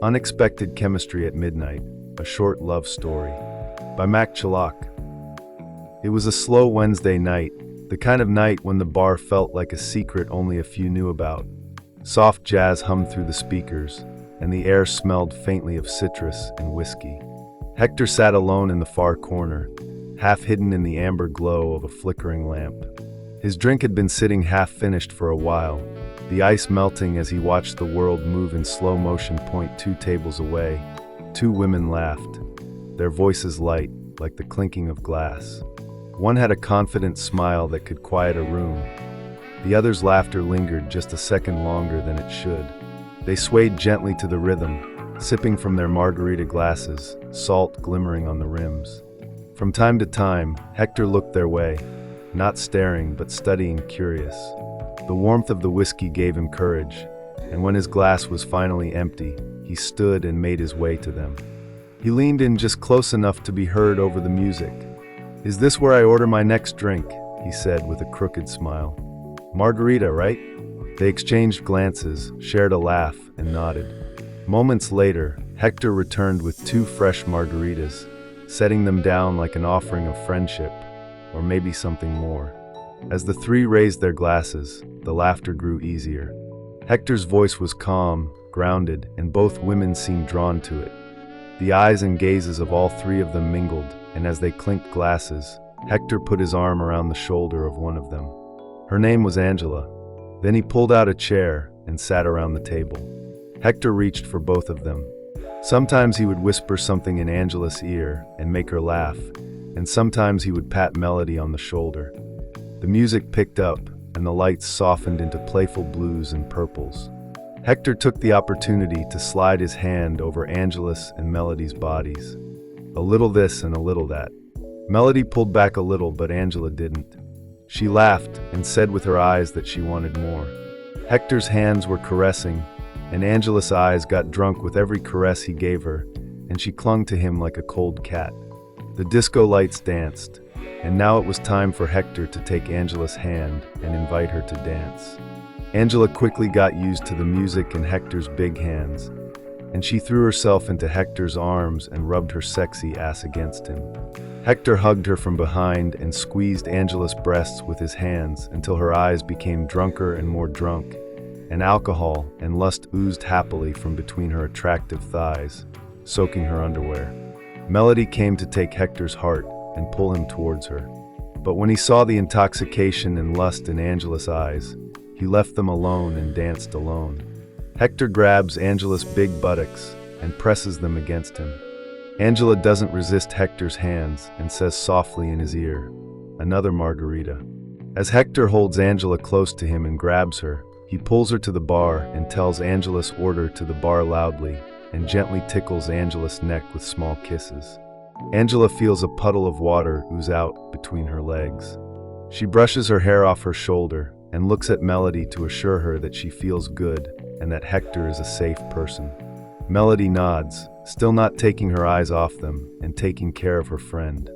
Unexpected Chemistry at Midnight, A Short Love Story by Mac Chalock. It was a slow Wednesday night, the kind of night when the bar felt like a secret only a few knew about. Soft jazz hummed through the speakers, and the air smelled faintly of citrus and whiskey. Hector sat alone in the far corner, half hidden in the amber glow of a flickering lamp. His drink had been sitting half-finished for a while, the ice melting as he watched the world move in slow motion. 2 tables away, 2 women laughed, their voices light, like the clinking of glass. One had a confident smile that could quiet a room. The other's laughter lingered just a second longer than it should. They swayed gently to the rhythm, sipping from their margarita glasses, salt glimmering on the rims. From time to time, Hector looked their way, not staring but studying, curious. The warmth of the whiskey gave him courage, and when his glass was finally empty, he stood and made his way to them. He leaned in just close enough to be heard over the music. "Is this where I order my next drink?" he said with a crooked smile. "Margarita, right?" They exchanged glances, shared a laugh, and nodded. Moments later, Hector returned with 2 fresh margaritas, setting them down like an offering of friendship, or maybe something more. As the 3 raised their glasses, the laughter grew easier. Hector's voice was calm, grounded, and both women seemed drawn to it. The eyes and gazes of all 3 of them mingled, and as they clinked glasses, Hector put his arm around the shoulder of one of them. Her name was Angela. Then he pulled out a chair and sat around the table. Hector reached for both of them. Sometimes he would whisper something in Angela's ear and make her laugh, and sometimes he would pat Melody on the shoulder. The music picked up, and the lights softened into playful blues and purples. Hector took the opportunity to slide his hand over Angela's and Melody's bodies. A little this and a little that. Melody pulled back a little, but Angela didn't. She laughed and said with her eyes that she wanted more. Hector's hands were caressing, and Angela's eyes got drunk with every caress he gave her, and she clung to him like a cold cat. The disco lights danced, and now it was time for Hector to take Angela's hand and invite her to dance. Angela quickly got used to the music and Hector's big hands, and she threw herself into Hector's arms and rubbed her sexy ass against him. Hector hugged her from behind and squeezed Angela's breasts with his hands until her eyes became drunker and more drunk, and alcohol and lust oozed happily from between her attractive thighs, soaking her underwear. Melody came to take Hector's heart and pull him towards her. But when he saw the intoxication and lust in Angela's eyes, he left them alone and danced alone. Hector grabs Angela's big buttocks and presses them against him. Angela doesn't resist Hector's hands and says softly in his ear, "Another margarita." As Hector holds Angela close to him and grabs her, he pulls her to the bar and tells Angela's order to the bar loudly and gently tickles Angela's neck with small kisses. Angela feels a puddle of water ooze out between her legs. She brushes her hair off her shoulder and looks at Melody to assure her that she feels good and that Hector is a safe person. Melody nods, still not taking her eyes off them and taking care of her friend.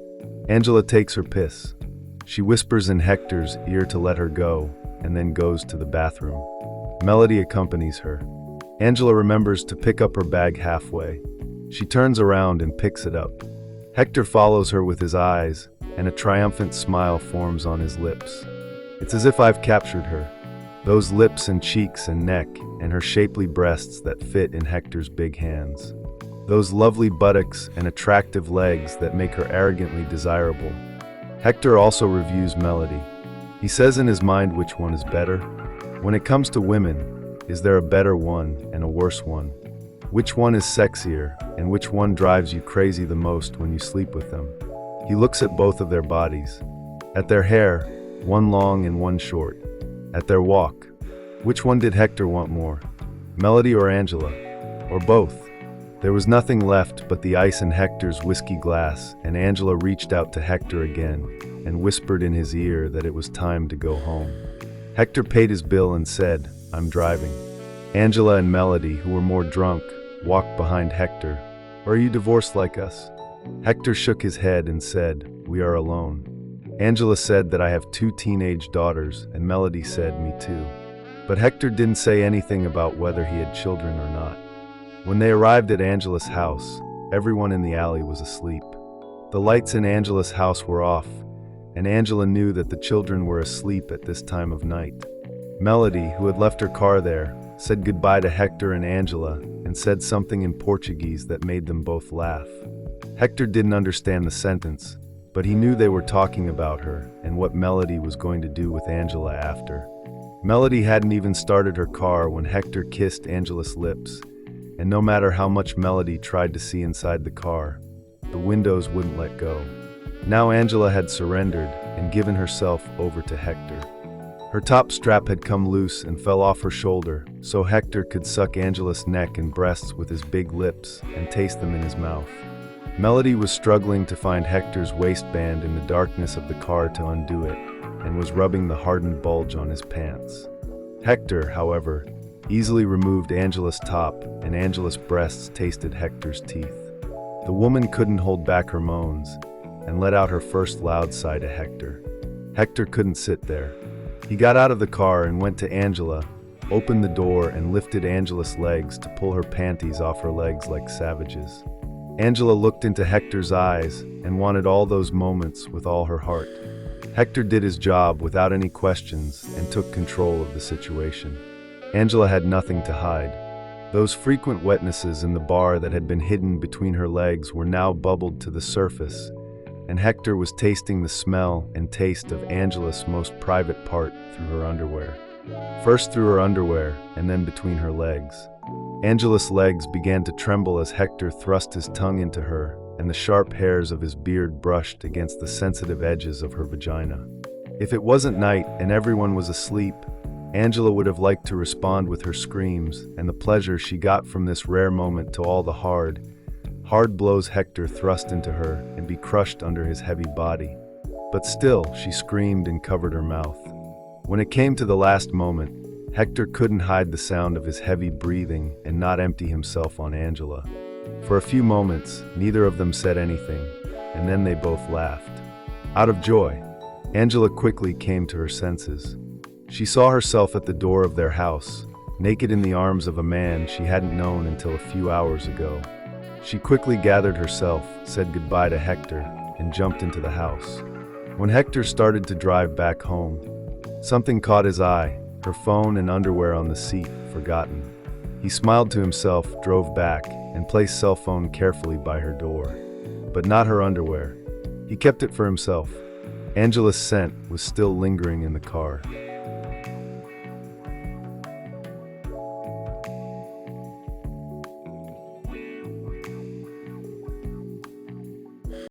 Angela takes her piss. She whispers in Hector's ear to let her go and then goes to the bathroom. Melody accompanies her. Angela remembers to pick up her bag halfway. She turns around and picks it up. Hector follows her with his eyes, and a triumphant smile forms on his lips. It's as if I've captured her. Those lips and cheeks and neck, and her shapely breasts that fit in Hector's big hands. Those lovely buttocks and attractive legs that make her arrogantly desirable. Hector also reviews Melody. He says in his mind which one is better. When it comes to women, is there a better one and a worse one? Which one is sexier, and which one drives you crazy the most when you sleep with them? He looks at both of their bodies. At their hair, one long and one short. At their walk. Which one did Hector want more? Melody or Angela? Or both? There was nothing left but the ice in Hector's whiskey glass, and Angela reached out to Hector again and whispered in his ear that it was time to go home. Hector paid his bill and said, "I'm driving." Angela and Melody, who were more drunk, walked behind Hector. "Or are you divorced like us?" Hector shook his head and said, "We are alone." Angela said that I have 2 teenage daughters, and Melody said, "Me too." But Hector didn't say anything about whether he had children or not. When they arrived at Angela's house, everyone in the alley was asleep. The lights in Angela's house were off, and Angela knew that the children were asleep at this time of night. Melody, who had left her car there, said goodbye to Hector and Angela and said something in Portuguese that made them both laugh. Hector didn't understand the sentence, but he knew they were talking about her and what Melody was going to do with Angela after. Melody hadn't even started her car when Hector kissed Angela's lips, and no matter how much Melody tried to see inside the car, the windows wouldn't let go. Now Angela had surrendered and given herself over to Hector. Her top strap had come loose and fell off her shoulder, so Hector could suck Angela's neck and breasts with his big lips and taste them in his mouth. Melody was struggling to find Hector's waistband in the darkness of the car to undo it, and was rubbing the hardened bulge on his pants. Hector, however, easily removed Angela's top, and Angela's breasts tasted Hector's teeth. The woman couldn't hold back her moans, and let out her first loud sigh to Hector. Hector couldn't sit there. He got out of the car and went to Angela, opened the door and lifted Angela's legs to pull her panties off her legs like savages. Angela looked into Hector's eyes and wanted all those moments with all her heart. Hector did his job without any questions and took control of the situation. Angela had nothing to hide. Those frequent wetnesses in the bar that had been hidden between her legs were now bubbled to the surface, and Hector was tasting the smell and taste of Angela's most private part through her underwear. First through her underwear, and then between her legs. Angela's legs began to tremble as Hector thrust his tongue into her, and the sharp hairs of his beard brushed against the sensitive edges of her vagina. If it wasn't night and everyone was asleep, Angela would have liked to respond with her screams and the pleasure she got from this rare moment to all the hard blows Hector thrust into her and be crushed under his heavy body. But still, she screamed and covered her mouth. When it came to the last moment, Hector couldn't hide the sound of his heavy breathing and not empty himself on Angela. For a few moments, neither of them said anything, and then they both laughed. Out of joy, Angela quickly came to her senses. She saw herself at the door of their house, naked in the arms of a man she hadn't known until a few hours ago. She quickly gathered herself, said goodbye to Hector, and jumped into the house. When Hector started to drive back home, something caught his eye, her phone and underwear on the seat, forgotten. He smiled to himself, drove back, and placed cell phone carefully by her door. But not her underwear. He kept it for himself. Angela's scent was still lingering in the car.